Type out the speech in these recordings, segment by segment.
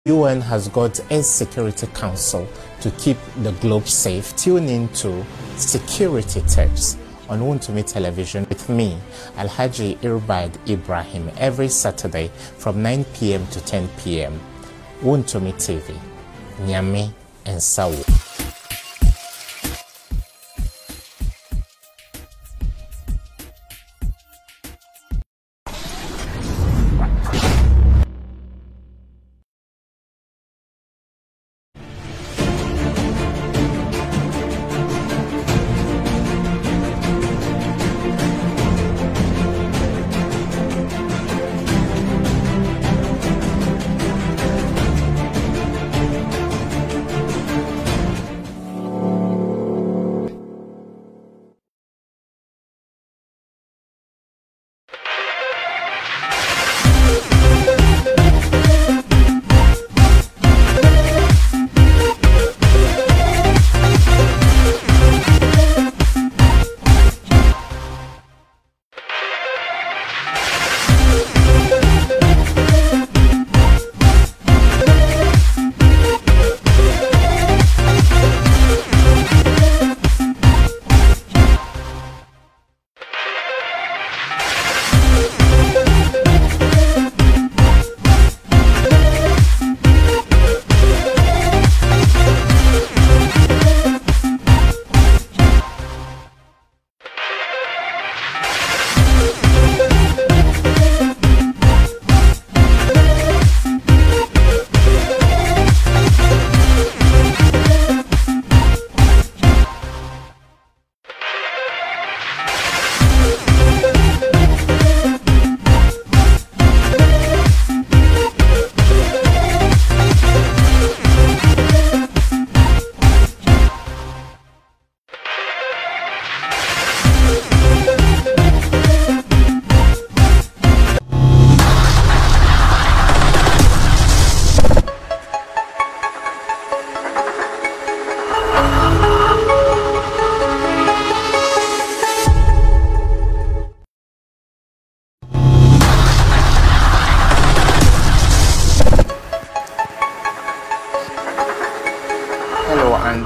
UN has got a Security Council to keep the globe safe. Tune in to Security Tips on Wontumi Television with me, Alhaji Irbad Ibrahim, every Saturday from 9 p.m. to 10 p.m. Wontumi TV, Nyame and Sawo.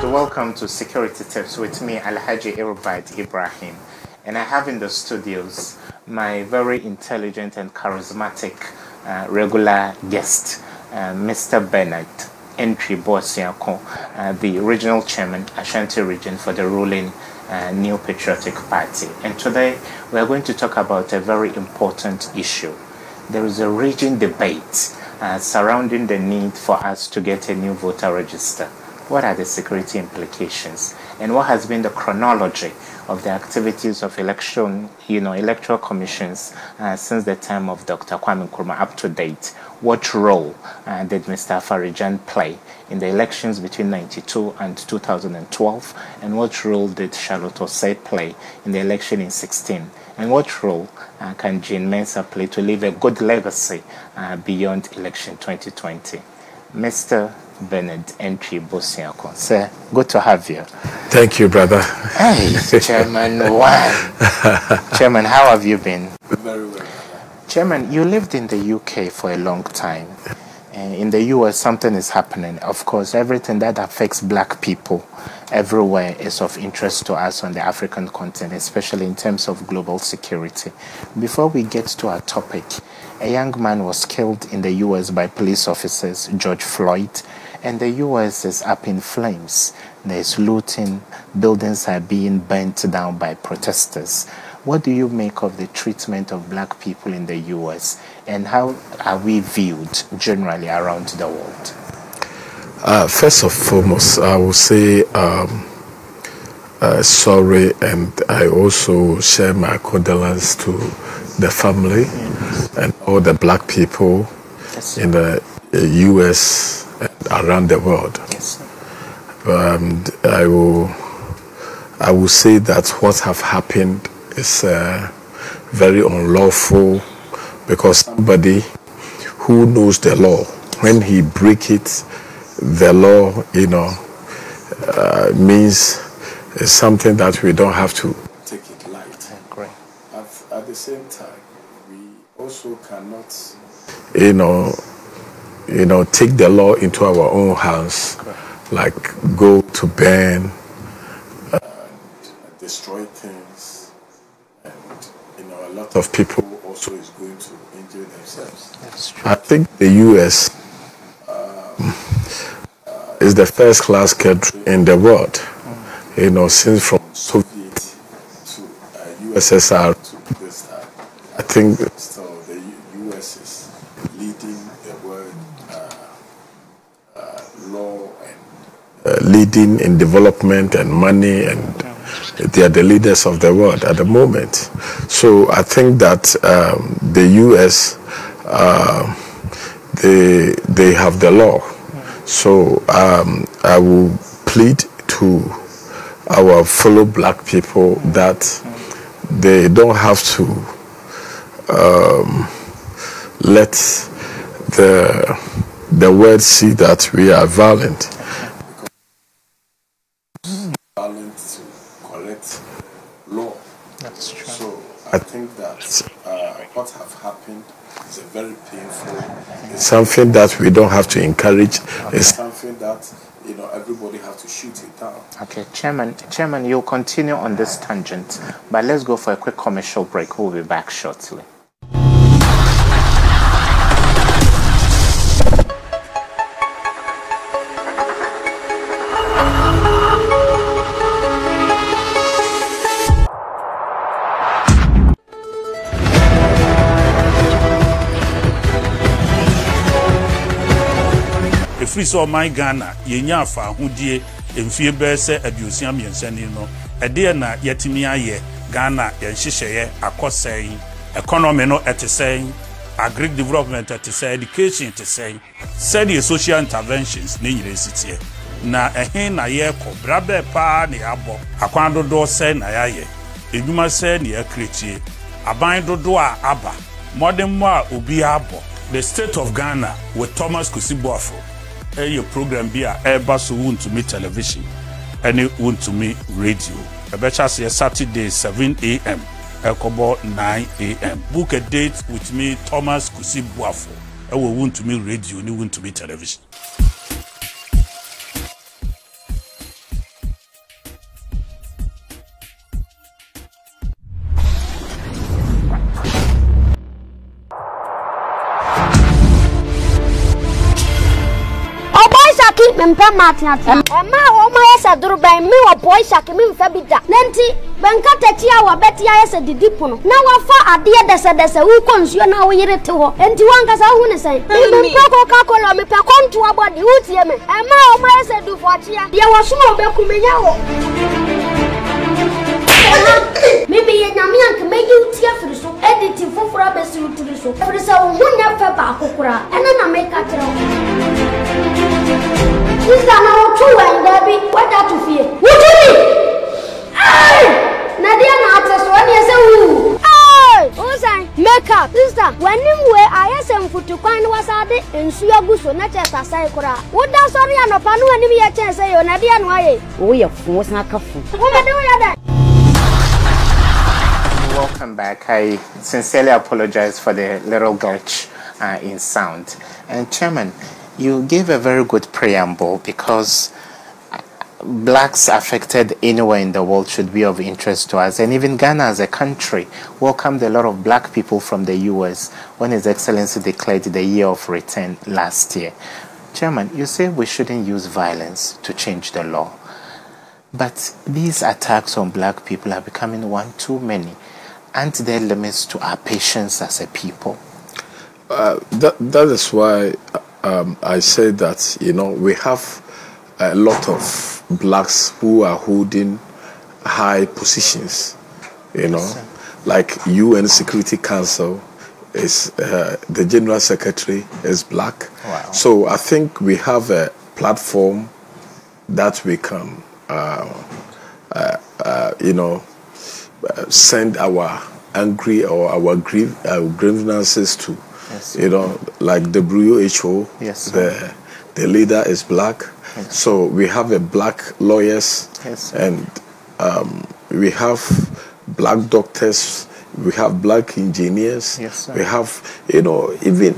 Welcome to Security Tips with me, Alhaji Irbad Ibrahim. And I have in the studios my very intelligent and charismatic regular guest, Mr. Bernard Entry Bosiako, the regional chairman, Ashanti region for the ruling New Patriotic Party. And today we are going to talk about a very important issue. There is a raging debate surrounding the need for us to get a new voter register. What are the security implications, and what has been the chronology of the activities of electoral commissions since the time of Dr. Kwame Nkrumah up to date? What role did Mr. Afari-Gyan play in the elections between 1992 and 2012, and what role did Charlotte Osei play in the election in 2016? And what role can Jean Mensa play to leave a good legacy beyond election 2020? Mr. Bernard Entry Bosiako. Sir, good to have you. Thank you, brother. Hey, Chairman, Chairman, how have you been? Very well. Chairman, you lived in the UK for a long time. In the US, something is happening. Of course, everything that affects black people everywhere is of interest to us on the African continent, especially in terms of global security. Before we get to our topic, a young man was killed in the US by police officers, George Floyd, and the US is up in flames. There's looting, buildings are being burnt down by protesters. What do you make of the treatment of black people in the US, and how are we viewed generally around the world? First and foremost, I will say sorry, and I also share my condolence to the family and all the black people in the US and around the world. Yes. I will say that what have happened is very unlawful, because somebody who knows the law, when he breaks it, the law, means something that we don't have to take it light. Great. At the same time, we also cannot, take the law into our own hands, like go to burn, destroy things, and a lot of people also is going to injure themselves. That's true. I think the U.S. Is the first-class country in the world. Since from Soviet to USSR to this time, I think still the U.S. is leading the world law and leading in development and money, and they are the leaders of the world at the moment. So I think that the U.S. They have the law. So I will plead to our fellow black people that they don't have to let the world see that we are violent. Violent to correct law. That's true. So I think that what have happened is a very painful. It's something that we don't have to encourage. It's something that everybody has to shoot it down. Okay, Chairman, you'll continue on this tangent, but let's go for a quick commercial break. We'll be back shortly. Free so my Ghana, yenya fa hodie emfie be se aduosia miensani no ede na yetimi aye Ghana yenhyehyeye akosen economy no etesen agri development etesen education etesen said the social interventions ne nyire sitie na ehin na ye ko brabe pa ne abo akwan dodo se na yaye edwuma se ne akretie aban dodo a aba modern mo a obi abo the state of Ghana with Thomas Kusibuafo. A program be a Airbus Wound to Me television, any Wound to Me radio. A better say Saturday 7 a.m. Elkobo 9 a.m. Book a date with me, Thomas Kusibuafo. I will Wound to Me radio, ni Wound to Me television. Mempa Martinati. Emma Oma yes a durban me or boy shaki me fabida. Nenti, Benkata Chia wa Betia as a didipono. Now I fa a dear desa who consume now we to her. And to one casa who say, Coca-Cola me per come to about the woods yemen. Emma Oma yes a do for Chia. There was no Becumeao. Maybe a Namian can make you tear for the soup, editing for Rabes to the soup. There is a woman pepper, and then I make a this is now true and Debbie. What that to fear? What do you mean? Hey! Nadia Natas, when you say, hey! Who's I? Make up, sister. When you were I asked for to find was at it and Suyaguso, not as I say, what does sorry and a panu and be a chance say on Nadia and why? Oh, your phone was not a fool. Welcome back. I sincerely apologize for the little glitch in sound. And Chairman, you gave a very good preamble because blacks affected anywhere in the world should be of interest to us. And even Ghana as a country welcomed a lot of black people from the US when His Excellency declared the year of return last year. Chairman, you say we shouldn't use violence to change the law. But these attacks on black people are becoming one too many. Aren't there limits to our patience as a people? That is why I say that, we have a lot of blacks who are holding high positions, like UN Security Council is the General Secretary is black. Wow. So I think we have a platform that we can, send our angry or our grievances to. Yes. Like the WHO, yes, the leader is black. Yes. So we have a black lawyers, yes, and we have black doctors, we have black engineers, yes, we have, even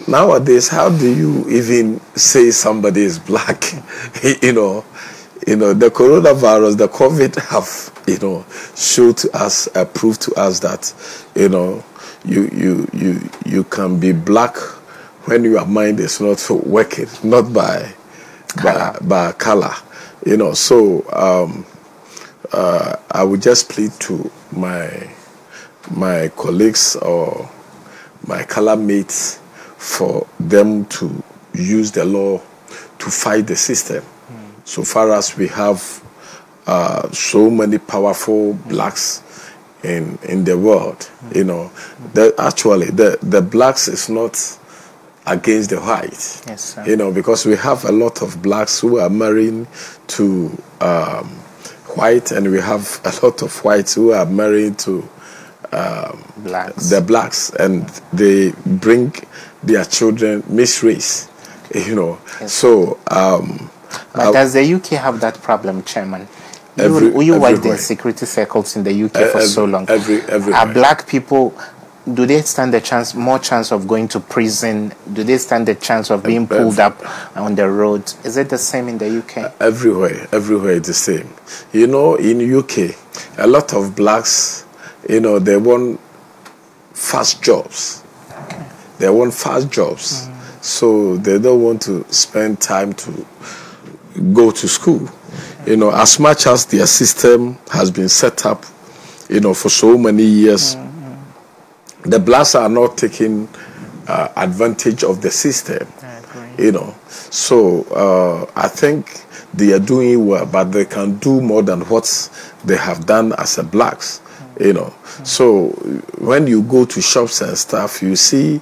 nowadays, how do you even say somebody is black? The coronavirus, the COVID have, showed to us, proved to us that, you can be black when your mind is not working, not by color. So I would just plead to my colleagues or my color mates for them to use the law to fight the system. So far as we have so many powerful blacks in the world, actually the blacks is not against the white. Yes, sir. Because we have a lot of blacks who are marrying to white, and we have a lot of whites who are married to blacks. The blacks, and they bring their children mixed race. Yes. So. But does the UK have that problem, Chairman? You worked in security circles in the UK for so long. Are black people, do they stand more chance of going to prison? Do they stand a chance of being pulled up on the road? Is it the same in the UK? Everywhere it's the same. In UK, a lot of blacks, they want fast jobs. Okay. They want fast jobs. So they don't want to spend time to go to school. As much as their system has been set up, for so many years, the blacks are not taking advantage of the system. I agree. So I think they are doing well, but they can do more than what they have done as a blacks. So when you go to shops and stuff, you see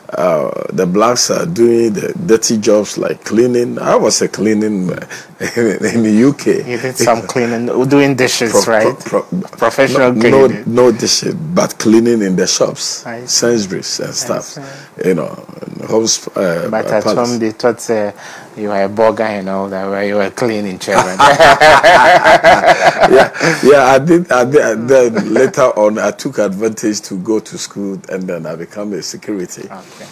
the blacks are doing the dirty jobs like cleaning. I was a cleaning in the UK. You did some cleaning, doing dishes, right? Professional cleaning. No dishes, but cleaning in the shops, Sainsbury's and stuff. But at home they thought you were a burger, that way you were cleaning, Chairman. yeah. I did. Then later on, I took advantage to go to school, and then I became a security. Okay.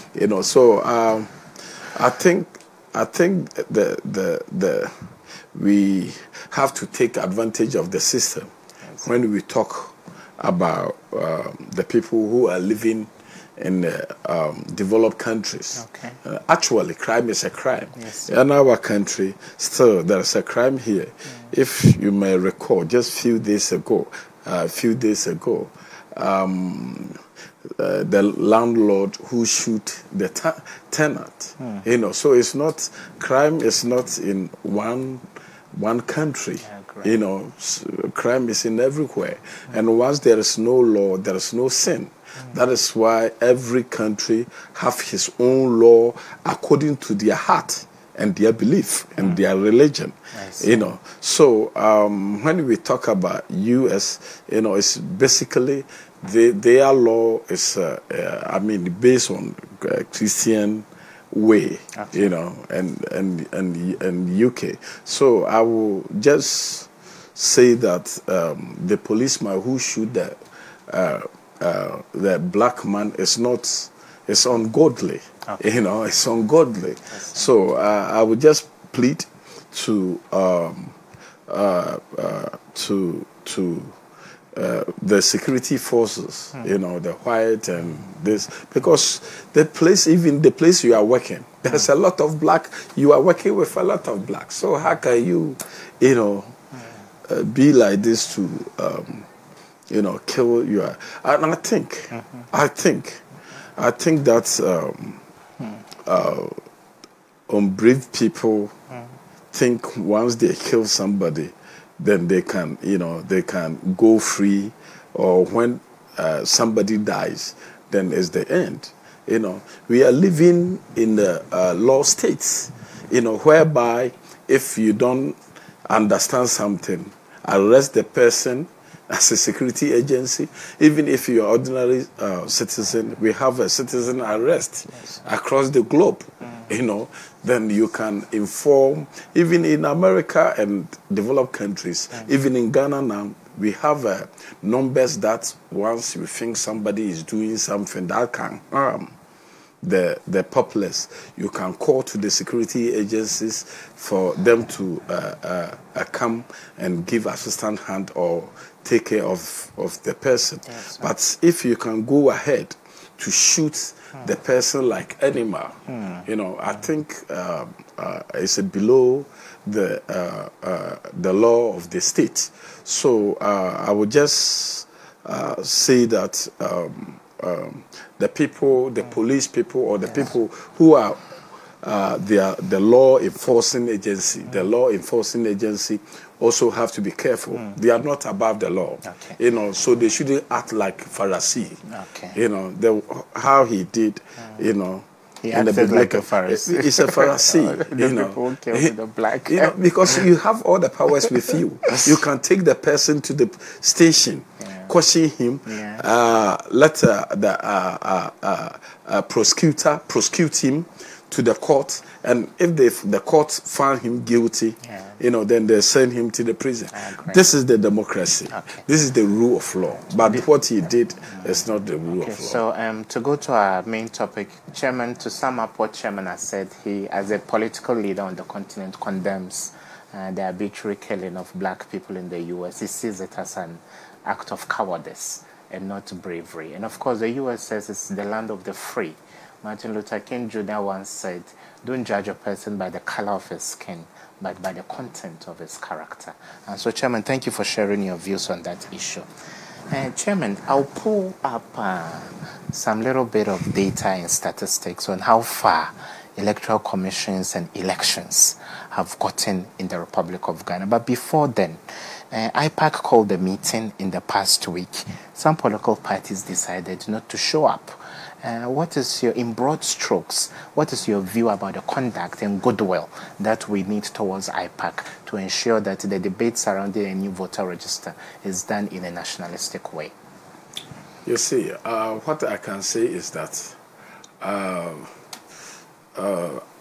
So I think we have to take advantage of the system when we talk about the people who are living in developed countries. Okay. Actually, crime is a crime. Yes. In our country, still there's a crime here. If you may recall, just a few days ago, the landlord who shoot the tenant. So it's not, crime is not in one country. Crime is in everywhere. And once there is no law, there is no sin. That is why every country have his own law according to their heart and their belief and their religion. So when we talk about U.S., it's basically their law is based on Christian way, and UK. So I will just say that the policeman who shoot the black man is ungodly. Okay. It's ungodly. So I would just plead to the security forces, the white and this, because the place you are working, there's a lot of black. You are working with a lot of black. So how can you, be like this to, kill your? And I think that unbrave people think once they kill somebody, then they can go free, or when somebody dies, then it's the end. We are living in the law states, whereby if you don't understand something, arrest the person as a security agency. Even if you're an ordinary citizen, we have a citizen arrest across the globe. Then you can inform. Even in America and developed countries, even in Ghana now, we have numbers that once you think somebody is doing something that can harm the populace, you can call to the security agencies for them to come and give assistant hand or take care of the person. Yes, but if you can go ahead to shoot the person like animal, you know, I think it's below the law of the state. So I would just say that the people, the police people, or the people who are the law enforcing agency, the law enforcing agency also have to be careful. They are not above the law, you know, so they shouldn't act like Pharisee. You know, how he did, you know. He acted like a Pharisee. It's a Pharisee, you know. People came with the black. You know, because you have all the powers with you. You can take the person to the station, question him, let the prosecutor prosecute him to the court, and if the court found him guilty, you know, then they send him to the prison. This is the democracy. This is the rule of law. But what he did is not the rule of law. So to go to our main topic, Chairman, to sum up what Chairman has said, he, as a political leader on the continent, condemns the arbitrary killing of black people in the U.S. He sees it as an act of cowardice and not bravery. And of course, the U.S. says it's the land of the free. Martin Luther King Jr. once said, "Don't judge a person by the color of his skin, but by the content of his character." And so, Chairman, thank you for sharing your views on that issue. Chairman, I'll pull up some little bit of data and statistics on how far electoral commissions and elections have gotten in the Republic of Ghana. But before then, IPAC called a meeting in the past week. Some political parties decided not to show up. What is your, in broad strokes, what is your view about the conduct and goodwill that we need towards IPAC to ensure that the debate surrounding a new voter register is done in a nationalistic way? You see, what I can say is that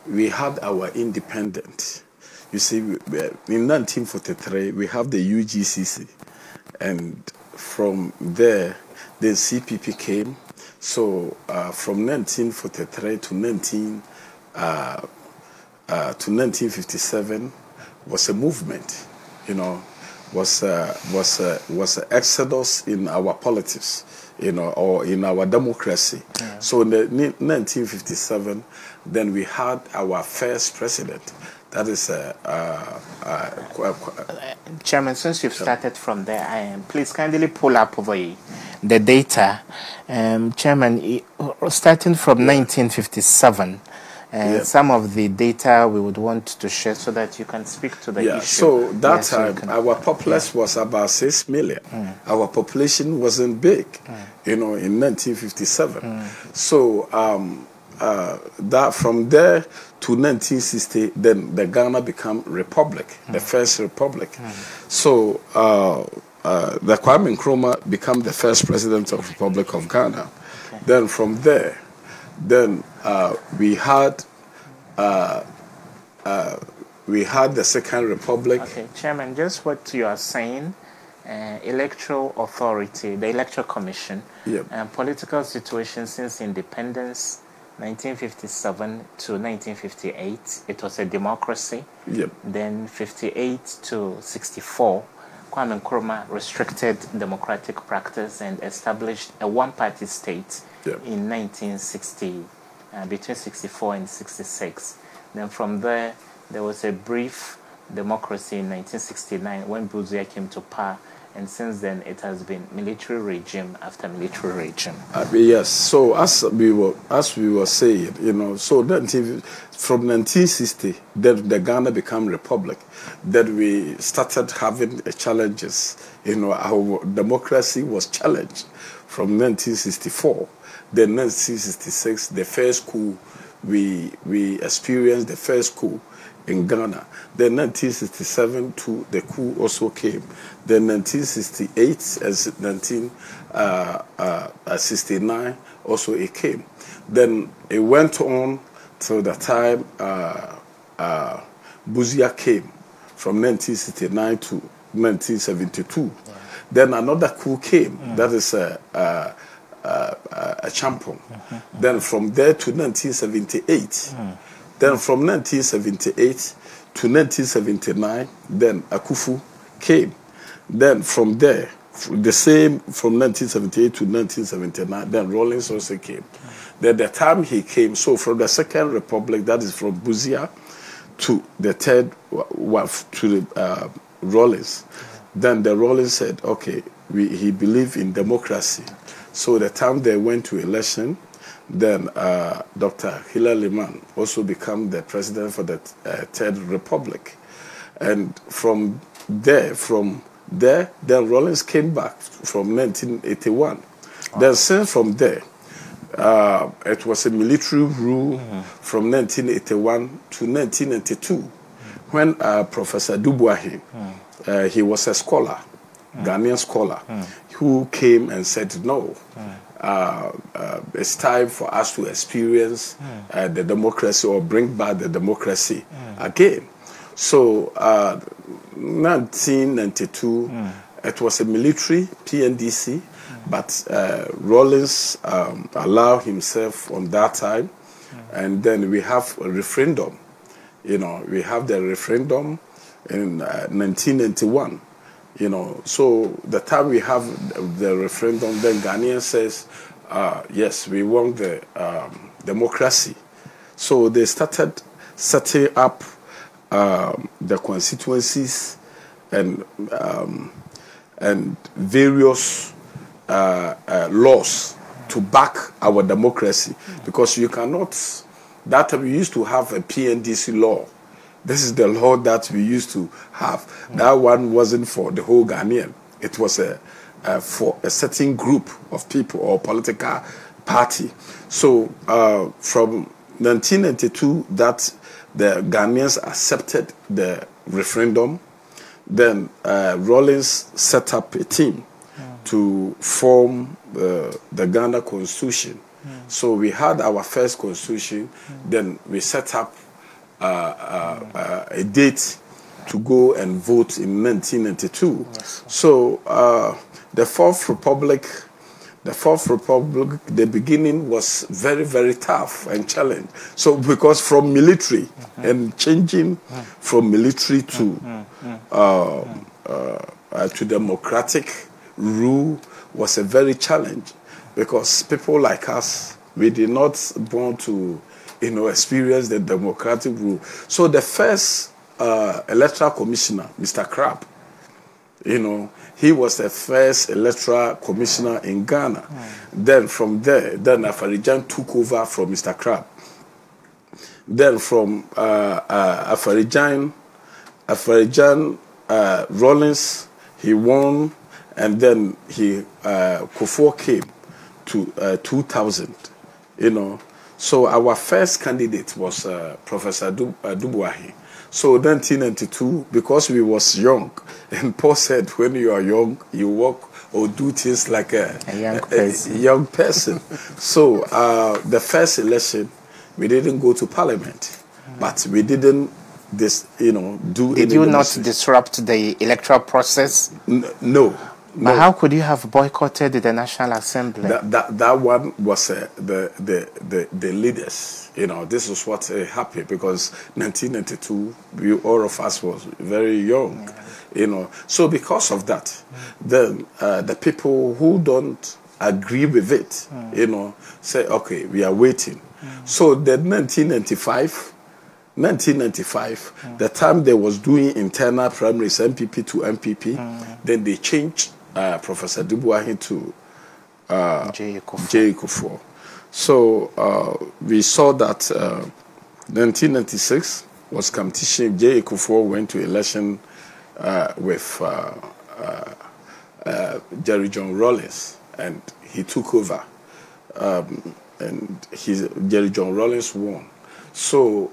we had our independence. You see, in 1943, we have the UGCC, and from there, the CPP came. So from 1943 to 1957 was a movement, you know, was an exodus in our politics, you know, or in our democracy. So in the 1957, then we had our first president. That is Chairman, since you've started from there, please kindly pull up over the data. Chairman, starting from 1957, some of the data we would want to share so that you can speak to the issue. So that time, our populace was about 6 million. Our population wasn't big, you know, in 1957. So that from there to 1960, then the Ghana became republic, the first republic. So the Kwame Nkrumah became the first president of Republic of Ghana. Then from there, then we had the Second Republic. Okay, Chairman, just what you are saying, electoral authority, the Electoral Commission, and political situation since independence, 1957 to 1958, it was a democracy. Then 58 to 64, Kwame Nkrumah restricted democratic practice and established a one-party state in 1960, between 64 and 66. Then from there, there was a brief democracy in 1969 when Busia came to power. And since then, it has been military regime after military regime. Yes. So as we were saying, you know, so from 1960, then the Ghana became republic. Then we started having challenges. You know, our democracy was challenged from 1964. Then 1966, the first coup, we experienced the first coup in Ghana. Then 1967 the coup also came. Then 1968 and 1969 also it came. Then it went on till the time Busia came from 1969 to 1972. Then another coup came. That is a Achampong. Then from there to 1978. Then from 1978 to 1979, then Akufu came. Then from there, the same from 1978 to 1979, then Rawlings also came. Then the time he came, so from the Second Republic, that is from Busia to the third, to the Rawlings. Then the Rawlings said, okay, he believed in democracy. So the time they went to election, then Dr. Hilary Limann also became the president for the Third Republic. And from there, then Rawlings came back from 1981. Then since from there, it was a military rule from 1981 to 1992, when Professor Dubois, he was a scholar, Ghanaian scholar, who came and said, no, it's time for us to experience the democracy, or bring back the democracy again. So 1992, it was a military PNDC, but Rawlings allowed himself on that time, and then we have a referendum. You know, we have the referendum in 1991. You know, so the time we have the referendum, then Ghanaian says, yes, we want the democracy. So they started setting up the constituencies and various laws to back our democracy, because you cannot. That time we used to have a PNDC law. This is the law that we used to have. That one wasn't for the whole Ghanaian. It was for a certain group of people or political party. So from 1992, that the Ghanaians accepted the referendum. Then Rawlings set up a team to form the Ghana Constitution. So we had our first constitution. Then we set up a date to go and vote in 1992. Yes. So the Fourth Republic, the beginning was very, very tough and challenging. So because from military and changing from military to democratic rule was a very challenge, because people like us, we did not born to experience the democratic rule. So the first electoral commissioner, Mr. Crab, he was the first electoral commissioner in Ghana. Then from there, then Afarijan took over from Mr. Crab. Then from Afarijan, Rawlings, he won, and then Kufuor came to 2000, So our first candidate was Professor Dubois. So 1992, because we was young, and Paul said, when you are young, you walk or do things like a young person. So the first election, we didn't go to Parliament, but we didn't do. Did you not disrupt the electoral process? No. But how could you have boycotted the National Assembly? That one was the leaders. This is what happened, because 1992, all of us was very young. So because of that, then the people who don't agree with it, say, okay, we are waiting. So then 1995, the time they was doing internal primaries, MPP to MPP, then they changed Professor Dubois to J. Kufuor. So we saw that 1996 was competition. J. Kufuor went to election with Jerry John Rawlings, and he took over. And Jerry John Rawlings won. So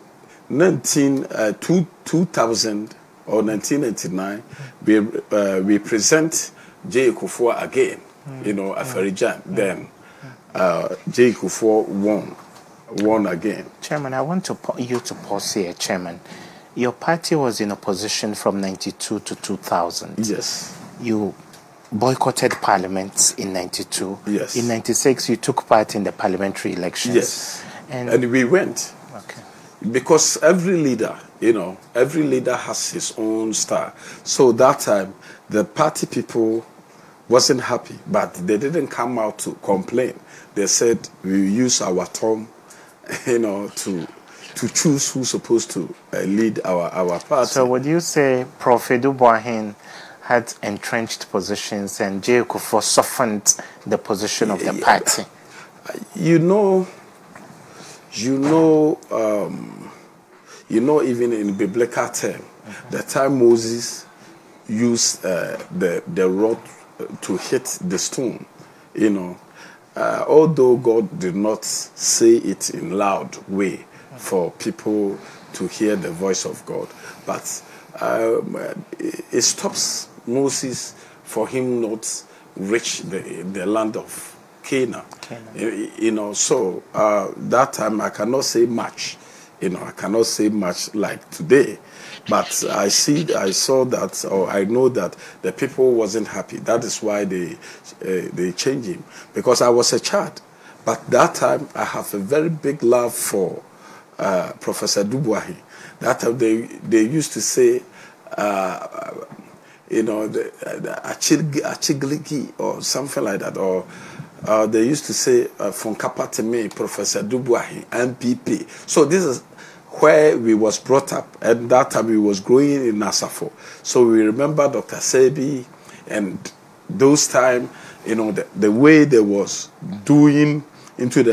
2000 or 1999, we present J. Kufuor again, Afarijan. Then J. Kufuor won again. Chairman, I want you to pause here, Chairman. Your party was in opposition from 92 to 2000. Yes. You boycotted Parliament in 92. Yes. In 96, you took part in the parliamentary elections. Yes. And we went. okay. Because every leader, every leader has his own style. So that time, the party people wasn't happy, but they didn't come out to complain. They said, we use our tongue, to choose who's supposed to lead our party. So would you say Prof. Edu Boahen had entrenched positions and J. Kufuor softened the position of the party? Even in biblical term, the time Moses used the rod to hit the stone, although God did not say it in loud way for people to hear the voice of God, but it stops Moses for him not reach the land of Canaan. So that time I cannot say much. I cannot say much like today, but I saw that, or I know that the people wasn't happy. That is why they changed him, because I was a child. But that time I have a very big love for Professor Edu Boahen. That time they used to say, the Achigligi or something like that, or they used to say from Kapateme, Professor Edu Boahen, MPP. So this is where we was brought up, and that time we was growing in Asafo. So we remember Dr. Sebi, and those time, the way they was doing into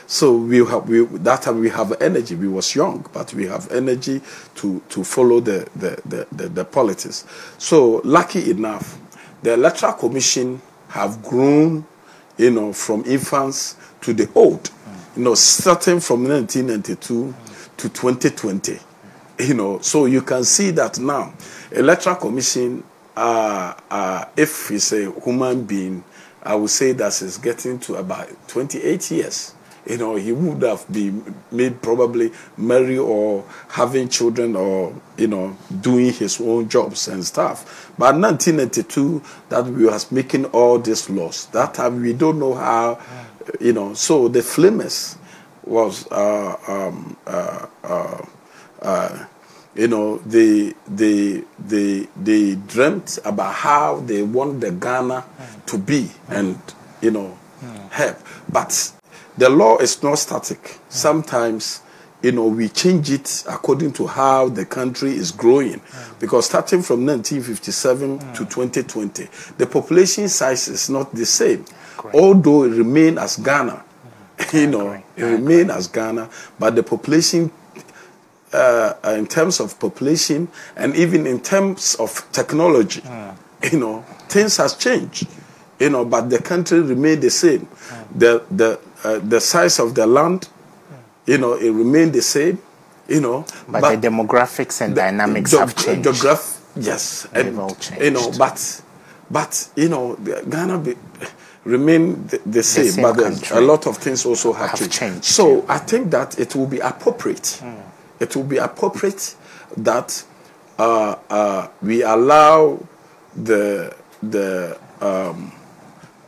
so that time we have energy. We was young, but we have energy to follow the politics. So lucky enough, the Electoral Commission have grown, from infants to the old, starting from 1992 to 2020, so you can see that now, Electoral Commission, if it's a human being, I would say that it's getting to about 28 years. He would have been made probably married or having children or, doing his own jobs and stuff. But 1992, that we was making all these laws. That time we don't know how, so the flamers was, they dreamt about how they want the Ghana to be and, help. But the law is not static. Sometimes, we change it according to how the country is growing. Because starting from 1957 to 2020, the population size is not the same. Correct. Although it remains as Ghana, it remains as Ghana, but the population, in terms of population and even in terms of technology, things has changed, but the country remained the same. The size of the land, it remained the same, But the demographics and dynamics have changed. Yes. They've all changed. But Ghana remain the same, but a lot of things also have changed. So I think that it will be appropriate. It will be appropriate that we allow the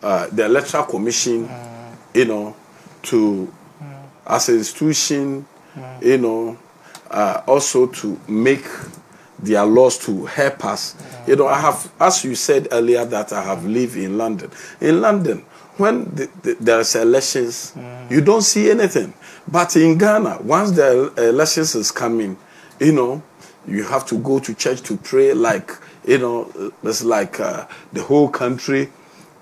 Electoral Commission, to as an institution, also to make their laws to help us. I have, as you said earlier, that I have lived in London. In London, when there's elections, you don't see anything. But in Ghana, once the elections is coming, you have to go to church to pray. Like, it's like the whole country,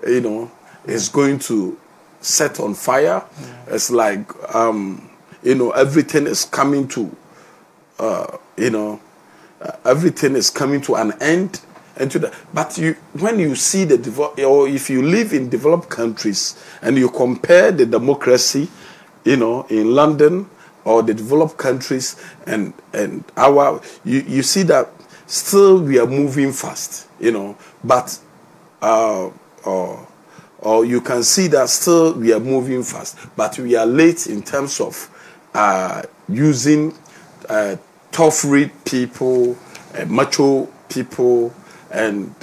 is going to set on fire. It's like, everything is coming to, everything is coming to an end. But when you see or if you live in developed countries and you compare the democracy, in London or the developed countries and you see that still we are moving fast, but or you can see that still we are moving fast, but we are late in terms of using tough read people, macho people, and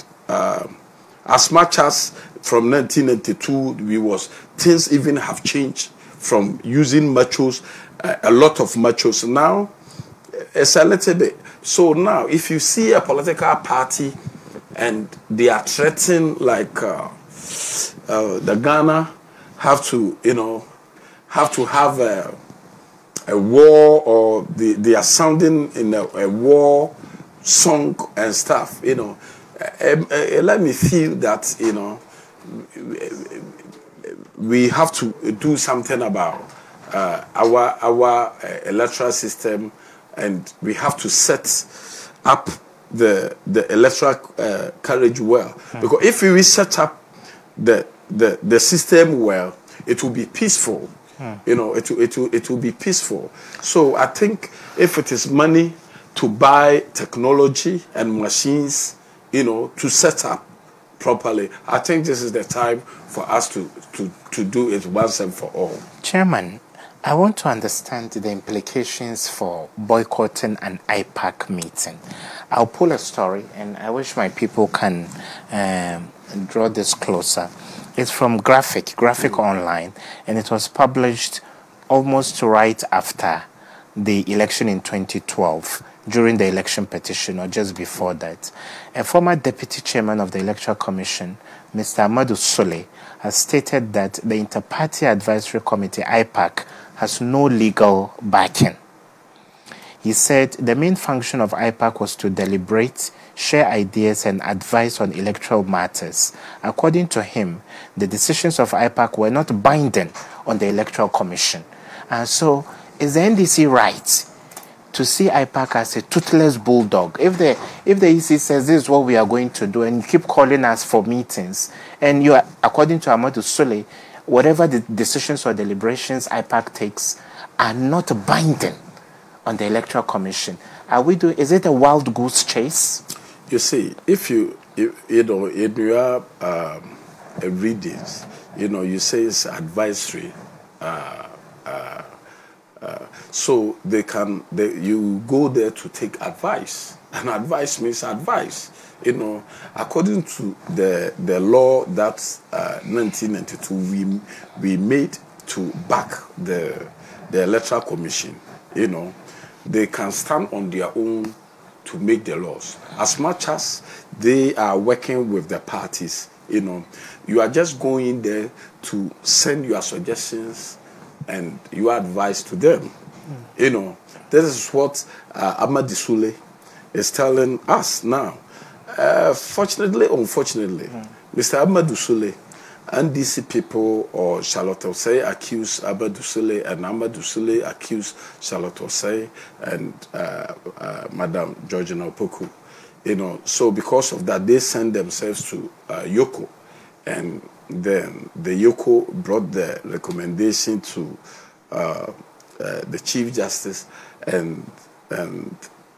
as much as from 1992 things even have changed from using machos, a lot of machos. Now it's a little bit. So now if you see a political party and they are threatening like the Ghana have to have a war, or they are sounding in a war song and stuff, let me feel that, we have to do something about our electoral system, and we have to set up the electoral carriage well. Because if we set up the system well, it will be peaceful. It will be peaceful. So I think if it is money to buy technology and machines, to set up properly, I think this is the time for us to do it once and for all. Chairman, I want to understand the implications for boycotting an IPAC meeting. I'll pull a story, and I wish my people can draw this closer. It's from Graphic Online, and it was published almost right after the election in 2012, during the election petition, or just before that. A former deputy chairman of the Electoral Commission, Mr. Amadou Sule, has stated that the Inter-Party Advisory Committee, IPAC, has no legal backing. He said the main function of IPAC was to deliberate, share ideas, and advise on electoral matters. According to him, the decisions of IPAC were not binding on the Electoral Commission. And so, is the NDC right to see IPAC as a toothless bulldog? If the EC says this is what we are going to do, and you keep calling us for meetings, and you are, according to Amadou Sule, whatever the decisions or deliberations IPAC takes are not binding on the Electoral Commission, is it a wild goose chase? You see, if you your readings, you say it's advisory, so you go there to take advice, and advice means advice. According to the law that 1992 we made to back the Electoral Commission, they can stand on their own to make the laws. As much as they are working with the parties, you are just going there to send your suggestions and your advice to them. This is what Amadou Sule is telling us now. Fortunately, unfortunately, Mr. Amadou Sule and DC people or Charlotte Osei accuse Amadou Sule, and Amadou Sule accuse Charlotte Osei and Madam Georgina Opoku. So because of that, they send themselves to Yoko, and then the Yoko brought the recommendation to the Chief Justice, and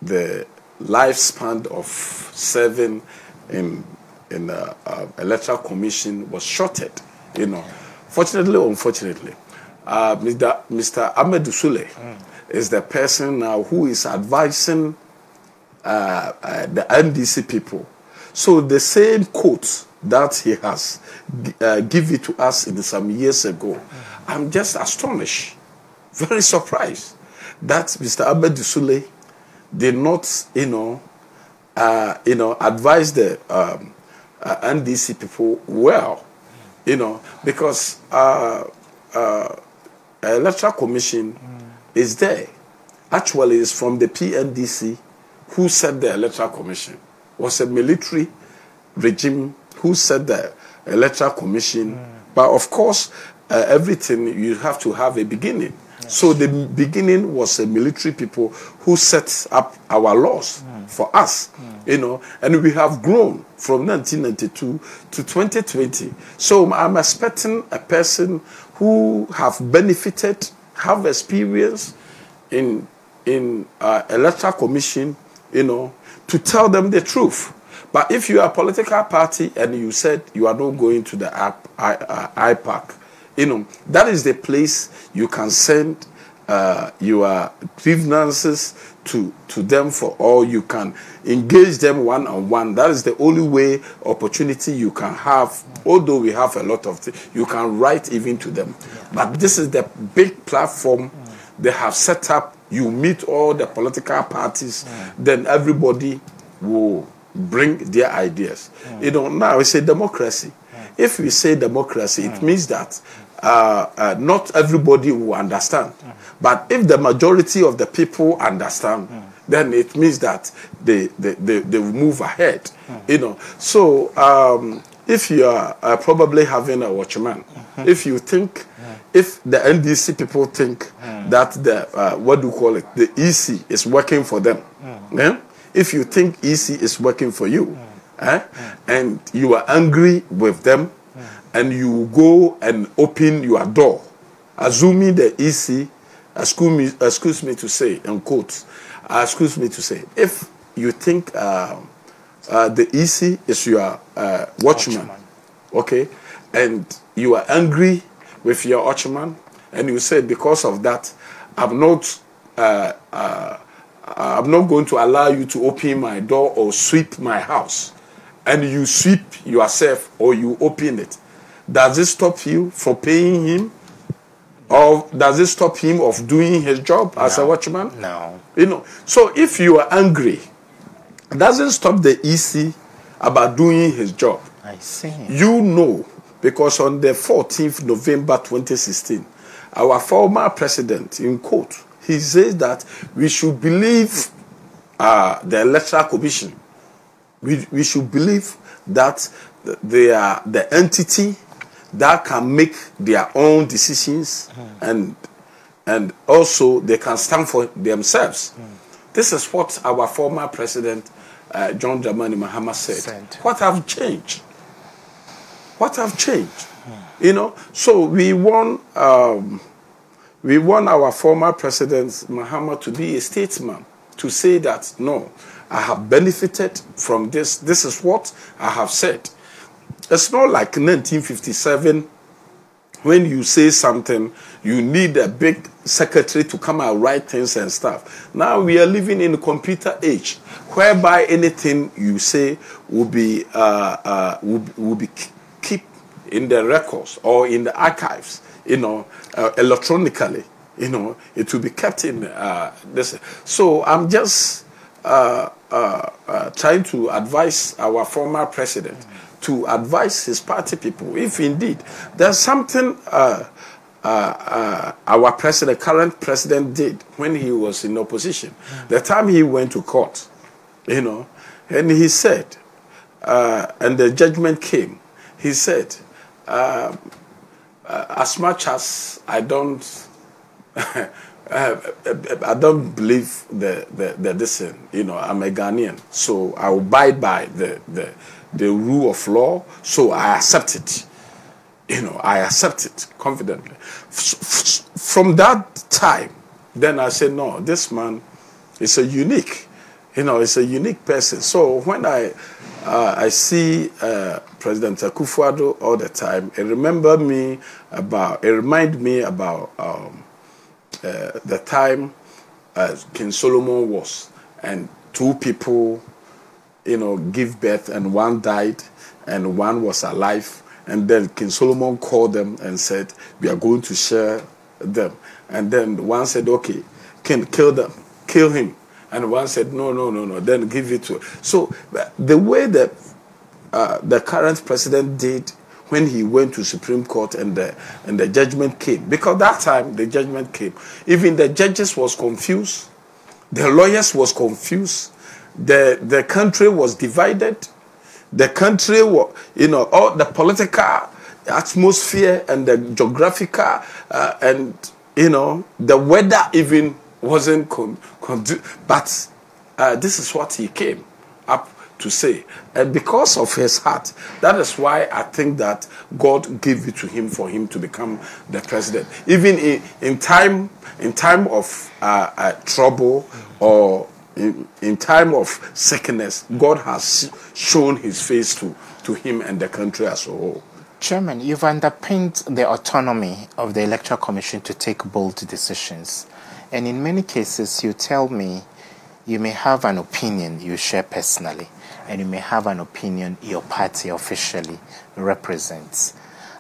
the lifespan of serving in the Electoral Commission was shorted. Fortunately or unfortunately, Mr. Amadou Sule is the person now who is advising the NDC people. So the same quote that he has given to us in some years ago, I'm just astonished, very surprised that Mr. Amadou Sule did not, advise the NDC people well, because Electoral Commission is there. Actually, it's from the PNDC who set the Electoral Commission. It was a military regime who set the Electoral Commission. But of course, everything, you have to have a beginning. Yes. So the beginning was a military people who set up our laws for us, and we have grown from 1992 to 2020. So I'm expecting a person who have benefited, have experience in Electoral Commission, to tell them the truth. But if you are a political party and you said you are not going to the IPAC, that is the place you can send your grievances to them for all you can. Engage them one-on-one. That is the only way, opportunity you can have. Although we have a lot of things, you can write even to them. But this is the big platform they have set up. You meet all the political parties, then everybody will bring their ideas. You know, now it's a democracy. If we say democracy, it means that not everybody will understand. But if the majority of the people understand, then it means that they will move ahead. You know, so if you are probably having a watchman, if you think, if the NDC people think that the what do you call it, the EC is working for them, if you think EC is working for you, and you are angry with them, and you go and open your door, assuming the EC, excuse me to say, in quotes, excuse me to say, if you think the EC is your watchman, okay, and you are angry with your watchman, and you say, because of that, I'm not going to allow you to open my door or sweep my house, and you sweep yourself or you open it, does it stop you from paying him? Or does it stop him of doing his job as a watchman? No. You know, so if you are angry, it doesn't stop the EC about doing his job. I see. You know, because on the 14th November 2016, our former president, in quote, he says that we should believe the Electoral Commission. We should believe that they are the entity that can make their own decisions, and also they can stand for themselves. This is what our former president, John Dramani Mahama said. What have changed? What have changed? You know, so we want our former president Mahama to be a statesman, to say that, no, I have benefited from this. This is what I have said. It's not like 1957, when you say something, you need a big secretary to come and write things and stuff. Now we are living in a computer age, whereby anything you say will be kept in the records or in the archives, you know, electronically. You know, it will be kept in this. So I'm just trying to advise our former president to advise his party people, if indeed there's something our president, current president, did when he was in opposition. The time he went to court, you know, and he said, and the judgment came, he said, as much as I don't believe the this, you know, I'm a Ghanaian, so I will abide by the rule of law, so I accept it. You know, I accept it confidently. From that time, then I said, no, this man is a unique, you know, it's a unique person. So when I see President Akufo-Addo all the time, it reminds me about the time King Solomon was, and two people, you know, give birth, and one died and one was alive, and then King Solomon called them and said, we are going to share them, and then one said, okay, can kill them, kill him, and one said, no, then give it to. So the way that the current president did when he went to Supreme Court and the judgment came, because that time the judgment came, even the judges was confused, the lawyers was confused, the country was divided, the country was, you know, all the political atmosphere and the geographical and, you know, the weather even wasn't but this is what he came up to say, and because of his heart, that is why I think that God gave it to him for him to become the president. Even in time of trouble or in time of sickness, God has shown his face to him and the country as a whole. Chairman, you've underpinned the autonomy of the Electoral Commission to take bold decisions. And in many cases, you tell me you may have an opinion you share personally, and you may have an opinion your party officially represents.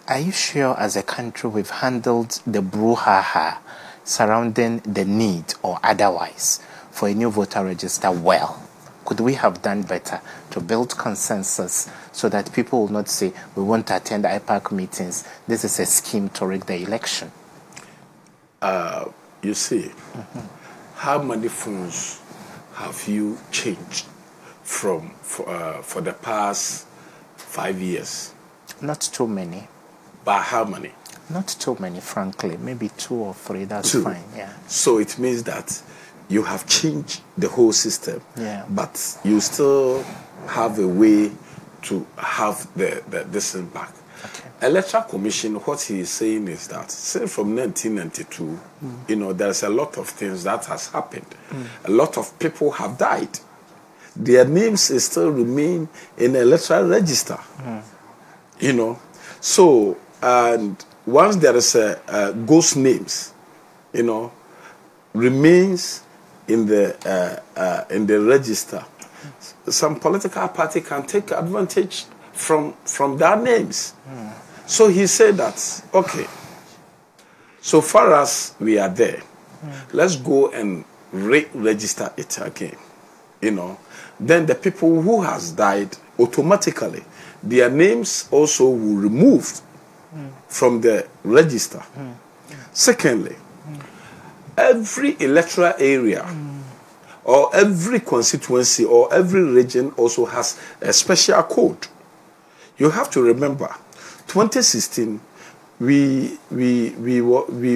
Are you sure as a country we've handled the brouhaha surrounding the need or otherwise for a new voter register well? Could we have done better to build consensus so that people will not say we want to attend IPAC meetings, this is a scheme to rig the election? You see, how many phones have you changed for the past 5 years? Not too many. By how many? Not too many, frankly. Maybe 2 or 3, that's Two. fine, yeah. So it means that you have changed the whole system, Yeah. but you still have a way to have this thing back. Okay. Electoral Commission, what he is saying is that since from 1992, you know, there's a lot of things that has happened. A lot of people have died. Their names still remain in the electoral register. You know, so and once there is a ghost names, you know, remains in the register, some political party can take advantage from their names. So he said that, okay, so far as we are there, let's go and re-register it again. You know, then the people who has died, automatically, their names also will removed from the register. Secondly, every electoral area or every constituency or every region also has a special code. You have to remember, 2016, we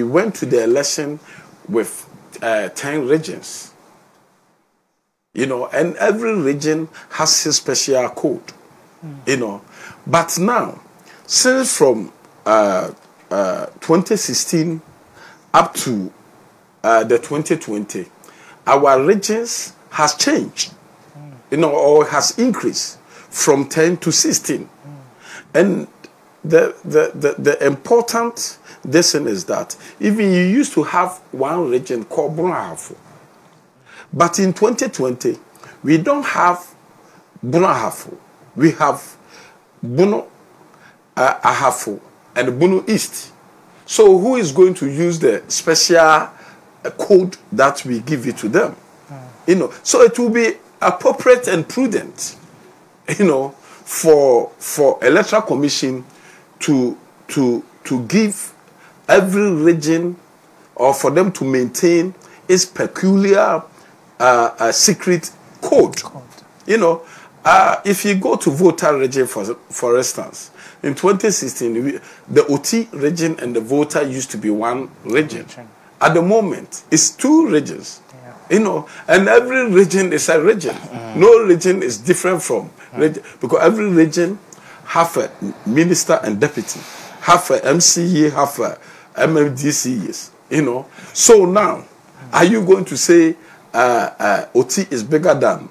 went to the election with 10 regions. You know, and every region has his special code. You know, but now, since from 2016 up to the 2020, our regions has changed, you know, or has increased from 10 to 16. And the important lesson is that even you used to have one region called Bunahafo, but in 2020, we don't have Bunahafo. We have Bono Ahafo and Bono East. So who is going to use the special code that we give it to them? You know, so it will be appropriate and prudent, you know, for Electoral Commission to give every region, or for them to maintain its peculiar secret code. You know, if you go to voter region, for instance, in 2016, the OT region and the voter used to be one region. At the moment, it's 2 regions. Yeah. You know, and every region is a region. No region is different from region, because every region have a minister and deputy, have a MCA, have a MMDCs. You know, so now, are you going to say OT is bigger than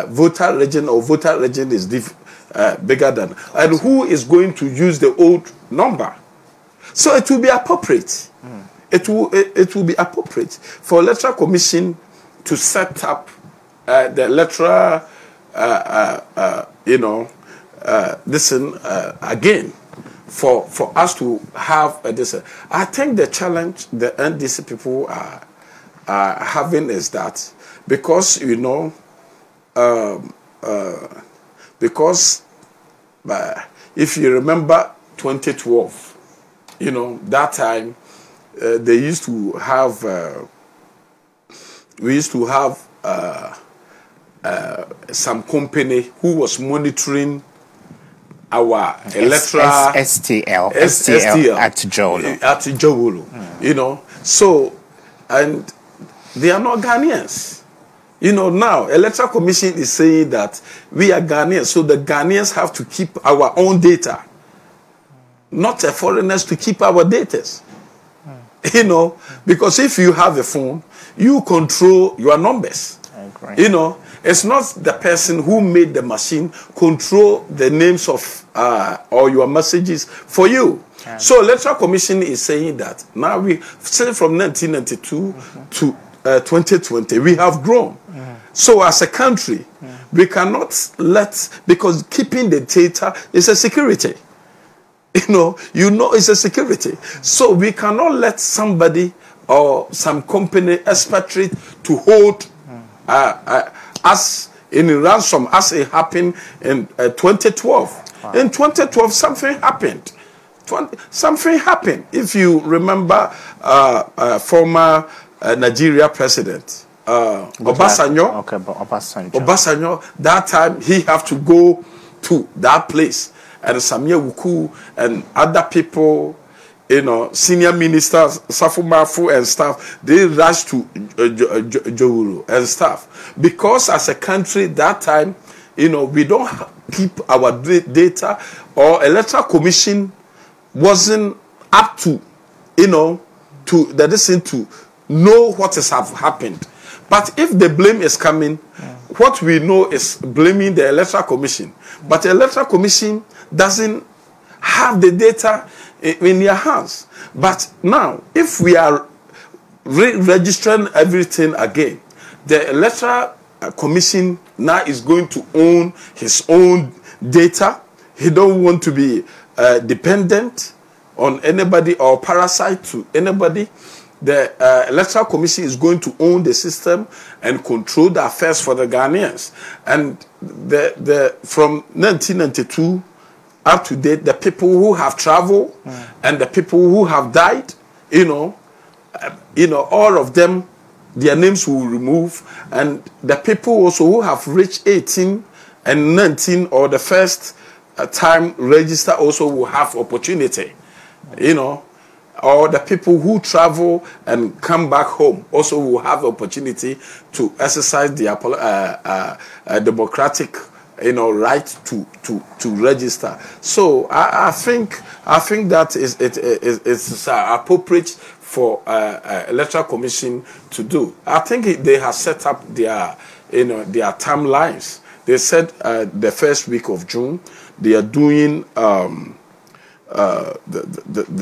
voter region, or voter region is bigger than, and who is going to use the old number? So it will be appropriate. It will be appropriate for Electoral Commission to set up the electoral, you know, listen again for us to have this. I think the challenge the NDC people are having is that, because you know, because if you remember 2012, you know, that time they used to have we used to have some company who was monitoring our electoral STL at Jolo. At Jolo, you know. So, and they are not Ghanaians. You know, now Electoral Commission is saying that we are Ghanaians, so the Ghanaians have to keep our own data, not a foreigners to keep our data. You know, because if you have a phone, you control your numbers. I agree. You know, it's not the person who made the machine control the names of or your messages for you. So Electoral Commission is saying that now we say from 1992 to 2020 we have grown. So as a country, we cannot because keeping the data is a security. You know it's a security. So we cannot let somebody or some company expatriate to hold us in ransom as it happened in 2012. Wow. In 2012, something happened. Something happened. If you remember, former Nigeria president Obasanjo. Okay, but Obasanjo. That time he have to go to that place, and Samia Wuku and other people, senior ministers, Safumafu and staff, they rushed to Jowuru and stuff. Because as a country that time, we don't keep our data, or Electoral Commission wasn't up to, to know what has happened. But if the blame is coming, what we know is blaming the Electoral Commission. But the Electoral Commission doesn't have the data in their hands. But now, if we are registering everything again, the Electoral Commission now is going to own his own data. He don't want to be dependent on anybody or parasite to anybody. The Electoral Commission is going to own the system and control the affairs for the Ghanaians. And from 1992 up to date, the people who have traveled and the people who have died, all of them, their names will remove. And the people also who have reached 18 and 19 or the first time register also will have opportunity, or the people who travel and come back home also will have the opportunity to exercise their democratic, right to register. So I think that it's appropriate for Electoral Commission to do. I think they have set up their their timelines. They said the first week of June they are doing.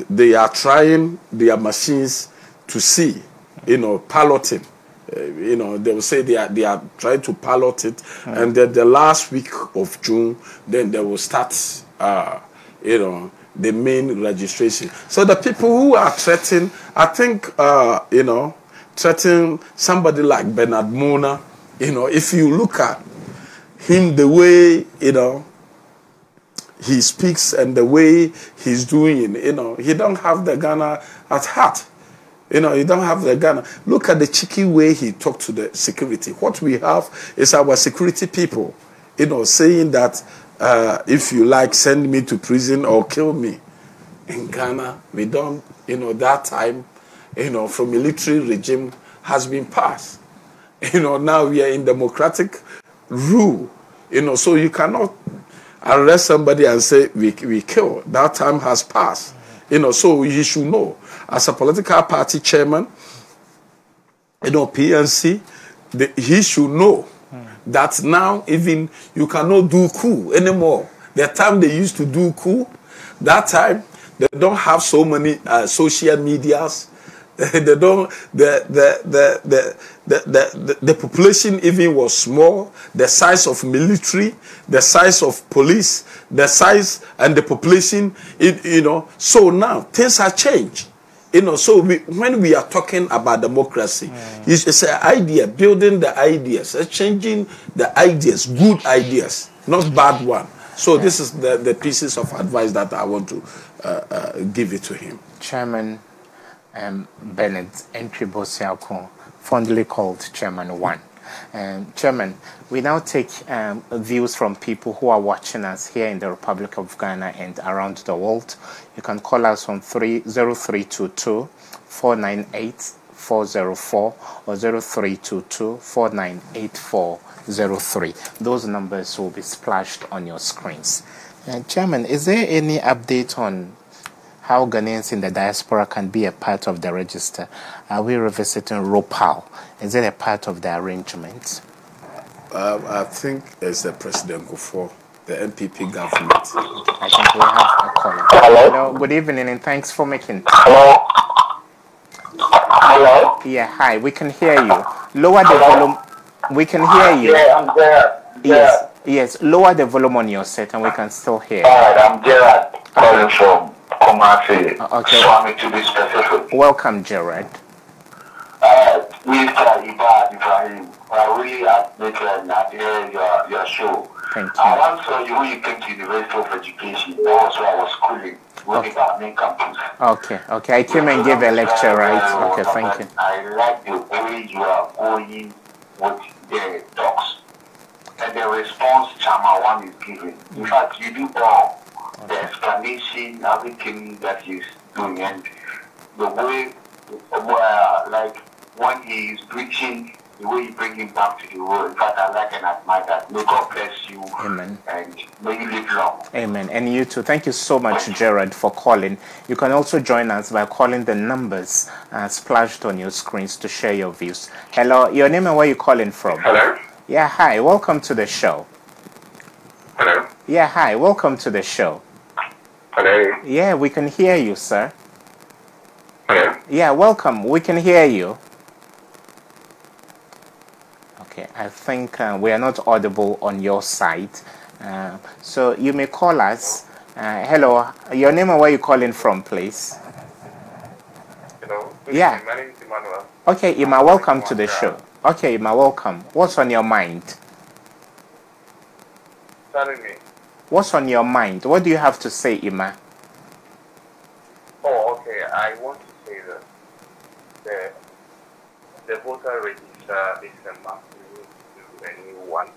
They are trying their machines to see, balloting. They will say they are trying to ballot it, and then the last week of June, then they will start, the main registration. So the people who are threatening, I think, threatening somebody like Bernard Mona, if you look at him, the way, he speaks and the way he's doing, he don't have the Ghana at heart. He don't have the Ghana. Look at the cheeky way he talked to the security. What we have is our security people, saying that if you like, send me to prison or kill me. In Ghana, we don't, that time, from military regime has been passed. Now we are in democratic rule, so you cannot arrest somebody and say we kill. That time has passed. So you should know, as a political party chairman, PNC, he should know that now even you cannot do coup anymore. The time they used to do coup, that time they don't have so many social medias. They don't. The population even was small. The size of military, the size of police, the size and the population. So now things have changed. So when we are talking about democracy, it's an idea, building the ideas, changing the ideas, good ideas, not bad one. So this is the pieces of advice that I want to give it to him. Chairman Bernard Antwi Bosiako, fondly called Chairman 1. Chairman, we now take views from people who are watching us here in the Republic of Ghana and around the world. You can call us on 0322 498 404 or 0322 498 403. Those numbers will be splashed on your screens. Chairman, is there any update on how Ghanaians in the diaspora can be a part of the register? Are we revisiting ROPAL? Is it a part of the arrangement? I think it's the President Kufuor the MPP government. I think we have a caller. Hello, good evening, and thanks for making time. Hello? Hello? Yeah, hi, we can hear you. Lower the volume. We can hear you. Yeah, I'm there. Yes, lower the volume on your set and we can still hear. Alright, I'm Gerard, calling from Kumasi. Okay. Swami to be specific. Welcome, Gerard. Mr. Ibrahim, I really admit that your show. Thank you. I once saw you when you came to the University of Education. That was where I was schooling. With the main campus. Okay. I came and gave a lecture, right? Okay, thank you. I like the way you are going with the talks. And the response Chama One is giving. In fact, you do all the explanation, everything that he's doing, and the way, like when he is preaching, the way you bring him back to the world. In fact, I like and admire that. May God bless you. Amen. And may you live long. Amen. And you too. Thank you so much, Gerard, for calling. You can also join us by calling the numbers splashed on your screens to share your views. Hello, your name and where you calling from? Hello. Yeah, hi. Welcome to the show. Hello. Yeah, hi. Welcome to the show. Hello. Yeah, we can hear you, sir. Hello. Yeah, welcome. We can hear you. Okay, I think we are not audible on your side. So you may call us. Hello, your name and where you calling from, please? Hello. Yeah. My name is Emmanuel. Okay, Ima, welcome to the show. Okay, Ima, welcome. What's on your mind? Telling me. What's on your mind? What do you have to say, Ima? Oh, okay. I want to say that the voter register is a must to anyone,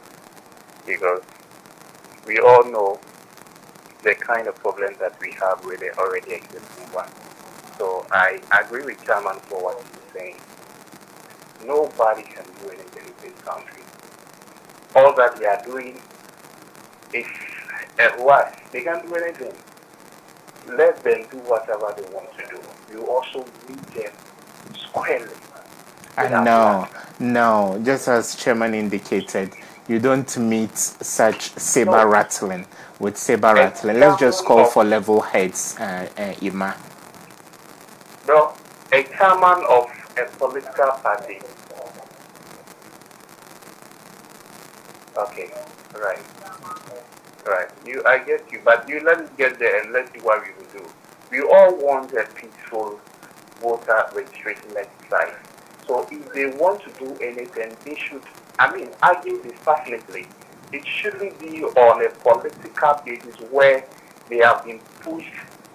because we all know the kind of problems that we have with the already existing one. So I agree with Chairman for what he's saying. Nobody can do anything in this country. All that they are doing is what? They can't do anything. Let them do whatever they want to do. You also meet them squarely. No, just as Chairman indicated, you don't meet such saber rattling with saber rattling. Let's just call for level heads, Ima. No, a chairman of a political party. Okay, right. I get you, but you let us get there and let's see what we will do. We all want a peaceful voter registration exercise. So if they want to do anything, they should, argue this passionately. It shouldn't be on a political basis where they have been pushed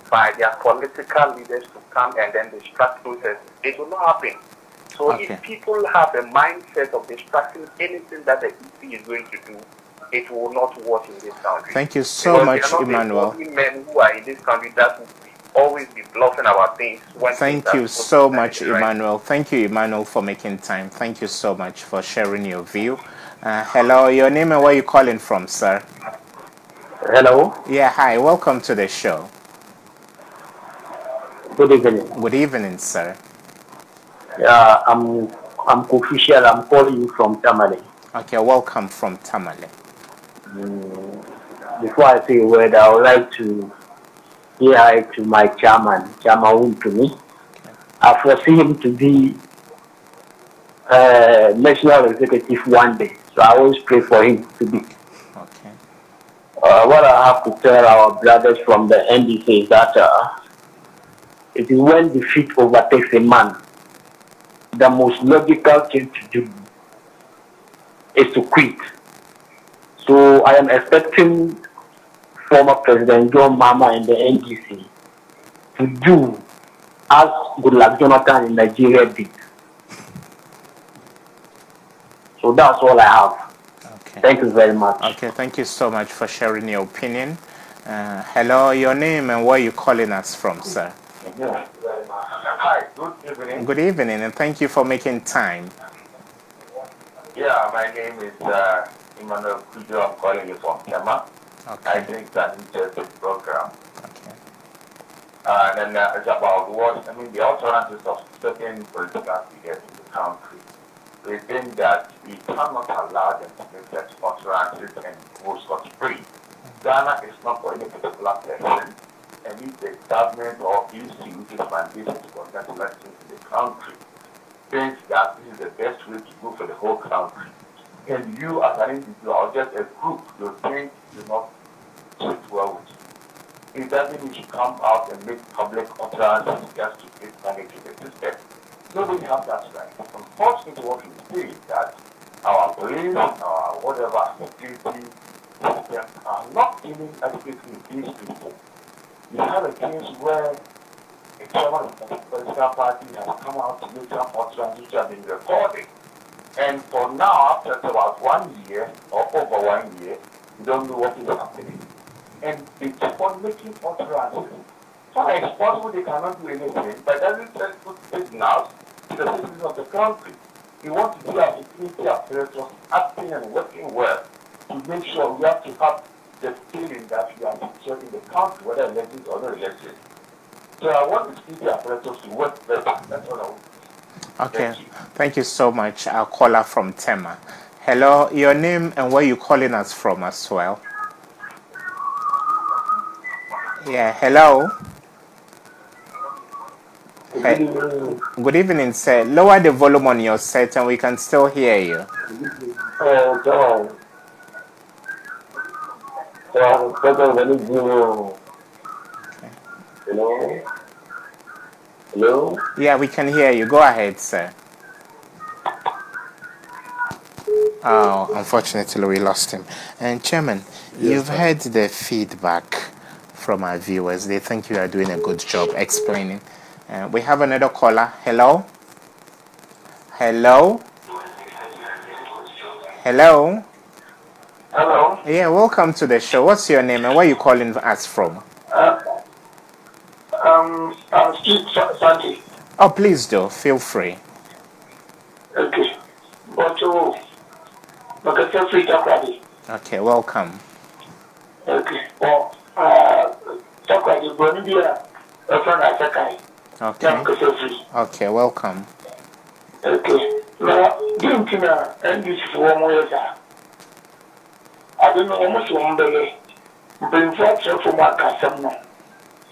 by their political leaders to come and then distract process. It will not happen. So if people have a mindset of distracting anything that the EC is going to do, it will not work in this country. Thank you so much, Emmanuel. The only men who are in this country that will always be bluffing about things. Thank you so much, Emmanuel. Thank you, Emmanuel, for making time. Thank you so much for sharing your view. Hello, your name and where you calling from, sir? Hello. Yeah, hi. Welcome to the show. Good evening. Good evening, sir. Yeah, I'm Kofi. I'm calling you from Tamale. Okay, welcome from Tamale. Before I say a word, I would like to say hi to my chairman, Chairman Untumi. Okay. I foresee him to be national executive one day, so I always pray for him to be. Okay. What I have to tell our brothers from the NDC is that it is when defeat overtakes a man, the most logical thing to do is to quit. So I am expecting former President John Mahama and the NDC to do as Goodluck Jonathan in Nigeria did. So that's all I have. Okay. Thank you very much. Okay, thank you so much for sharing your opinion. Hello, your name and where you calling us from, sir? Hi, good evening. Good evening, and thank you for making time. Yeah, my name is Emmanuel Kujo. I'm calling you from Kema. Okay. I think it's an interesting program. Okay. And then it's about the alternatives of certain political figures in the country. We think that we cannot allow them to make such utterances and go scot-free. Ghana is not for any particular person, and if the government or EC, which is mandated to conduct elections in the country, thinks that this is the best way to go for the whole country, and you as an individual or just a group, you think you not sit well with you. It doesn't mean you come out and make public utterances just to get money to the system. Nobody has that right. Unfortunately, what we see is that our police, our whatever security systems are not even educating these people. You have a case where a chairman of the political party has come out to make some utterances which have been recorded. And for now, after about 1 year or over 1 year, we don't know what is happening. And they keep on making utterances. So it's possible they cannot do anything, but doesn't send good signals to the citizens of the country. We want to do our security apparatus acting and working well to make sure we have to have the feeling that we are secure in the country, whether elected or not elected. So I want the security apparatus to work better. That's all I want. Okay, thank you so much. Our caller from Tema. Hello, your name and where you calling us from as well? Yeah, hello. Hey. Good evening, sir. Lower the volume on your set and we can still hear you. Oh, God. Hello? Hello? Yeah, we can hear you. Go ahead, sir. Oh, unfortunately, we lost him. And Chairman, you've heard the feedback from our viewers. They think you are doing a good job explaining. We have another caller. Hello? Hello? Hello? Hello? Yeah, welcome to the show. What's your name and where are you calling us from? I'm Steve Santi. Oh, please do. Feel free. Okay. But free Takradi. Okay, welcome. Okay. Well, Takradi, Bolivia, a friend at Sakai. Okay. Okay, welcome. Okay. Now, didn't you know, and this is 1 more year. I don't know almost 1 day. But in fact, for my customer,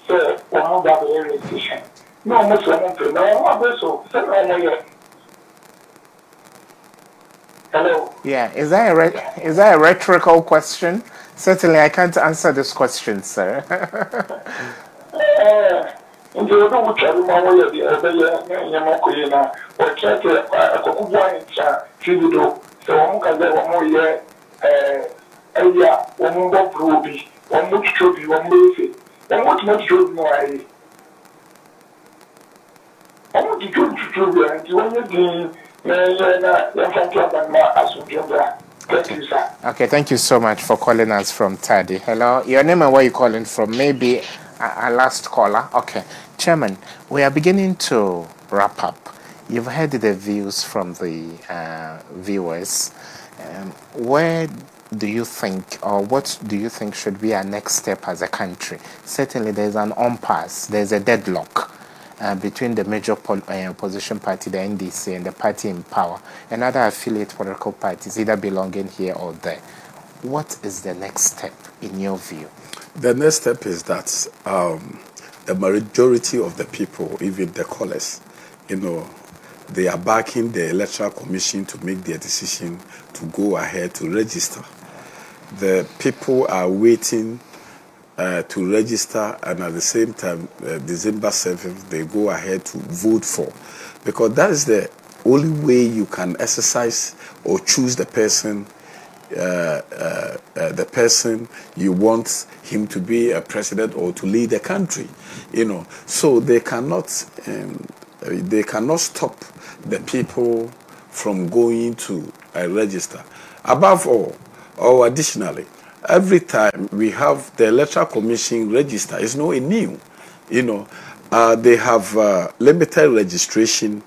so 1 more day station. No, almost 1 month. No, I'm so 1 more year. Hello. Yeah, is that a rhetorical question? Certainly, I can't answer this question, sir. And you know what I'm going to do. Or check a cocoa wine, Chibudo. So I'm going to go 1 more year. Area, 1 more Ruby, 1 more Chubby, 1 more. 1 more Chubby, more. I want to go to Chubby and you want to Okay, thank you so much for calling us from Tadi. Hello, your name and where you calling from? Maybe a last caller. Okay, Chairman, we are beginning to wrap up. You've heard the views from the viewers. Where do you think, or what do you think should be our next step as a country? Certainly, there's an impasse, there's a deadlock between the major opposition party, the NDC, and the party in power, and other affiliate political parties, either belonging here or there. What is the next step, in your view? The next step is that the majority of the people, even the callers, they are backing the Electoral Commission to make their decision to go ahead to register. The people are waiting to register, and at the same time, December 7th, they go ahead to vote for. Because that is the only way you can exercise or choose the person you want him to be a president or to lead the country. So they cannot stop the people from going to register. Above all, or additionally, every time we have the Electoral Commission register, it's not new. They have limited registration,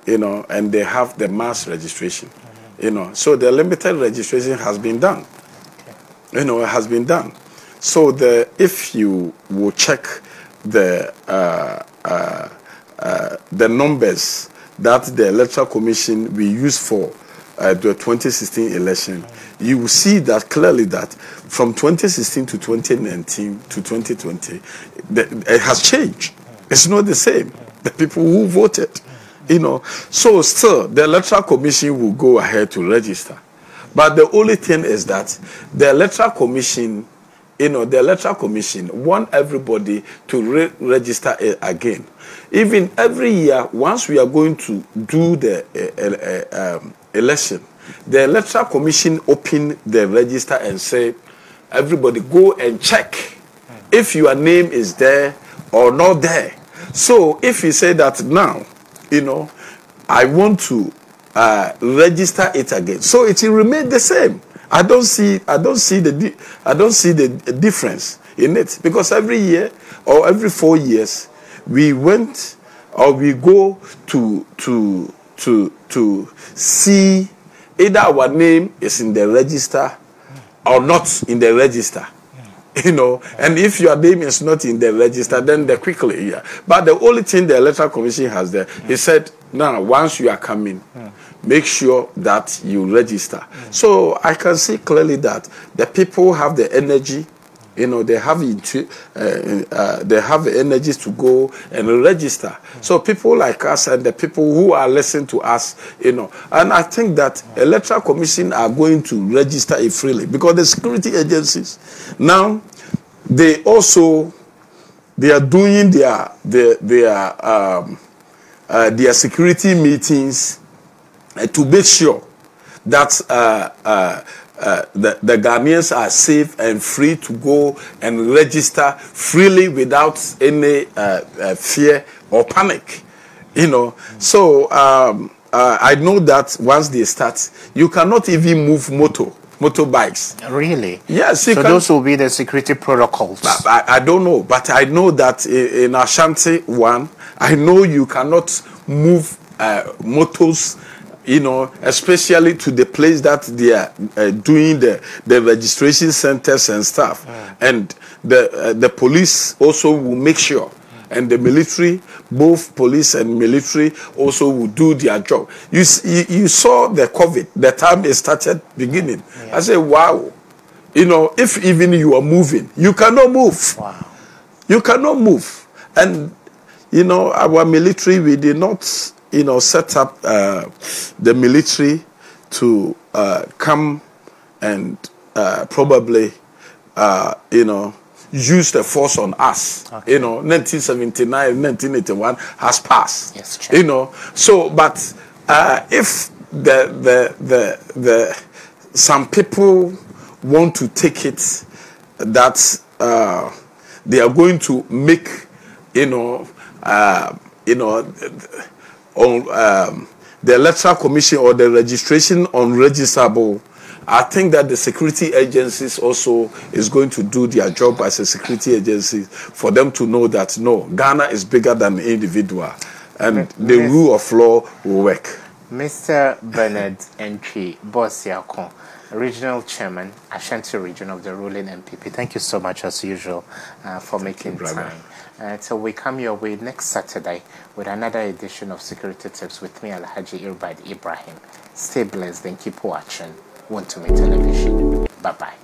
and they have the mass registration. So the limited registration has been done. It has been done. So if you will check the numbers that the Electoral Commission we use for the 2016 election, you will see that clearly that from 2016 to 2019 to 2020, it has changed. It's not the same. The people who voted, So still, the Electoral Commission will go ahead to register. But the only thing is that the Electoral Commission, the Electoral Commission want everybody to register again. Even every year, once we are going to do the election, the Electoral Commission open the register and say, everybody go and check if your name is there or not there. So if you say that now, I want to register it again, so it will remain the same. I don't see the difference in it, because every year or every 4 years we went or we go to see either our name is in the register or not in the register. And if your name is not in the register, then they quickly, But the only thing the Electoral Commission has there, he said, now, once you are coming, make sure that you register. So I can see clearly that the people have the energy, they have the energies to go and register. So people like us and the people who are listening to us, and I think that Electoral Commission are going to register it freely, because the security agencies now, they are doing their security meetings to make sure that the Ghanaians are safe and free to go and register freely without any fear or panic. So I know that once they start, you cannot even move motorbikes. Really? Yes. So those will be the security protocols. I don't know, but I know that in Ashanti 1, I know you cannot move motors, especially to the place that they are doing the registration centers and stuff. And the police also will make sure, and the military, both police and military, also will do their job. You saw the COVID, the time it started beginning. I said, wow. If even you are moving, you cannot move. Wow. You cannot move. And, our military, we did not, set up the military to come and probably, use the force on us. Okay. 1979, 1981 has passed. Yes, Chair. So, but if the some people want to take it that they are going to make, on the Electoral Commission or the registration unregisterable, I think that the security agencies also is going to do their job as a security agency for them to know that, no, Ghana is bigger than the individual, and the rule of law will work. Mr. Bernard Entry Bossiakon, Regional Chairman, Ashanti Region of the ruling MPP. Thank you so much, as usual, for making time. Till we come your way next Saturday with another edition of Security Tips with me, Alhaji Irbad Ibrahim. Stay blessed and keep watching Want to Make Television. Bye-bye.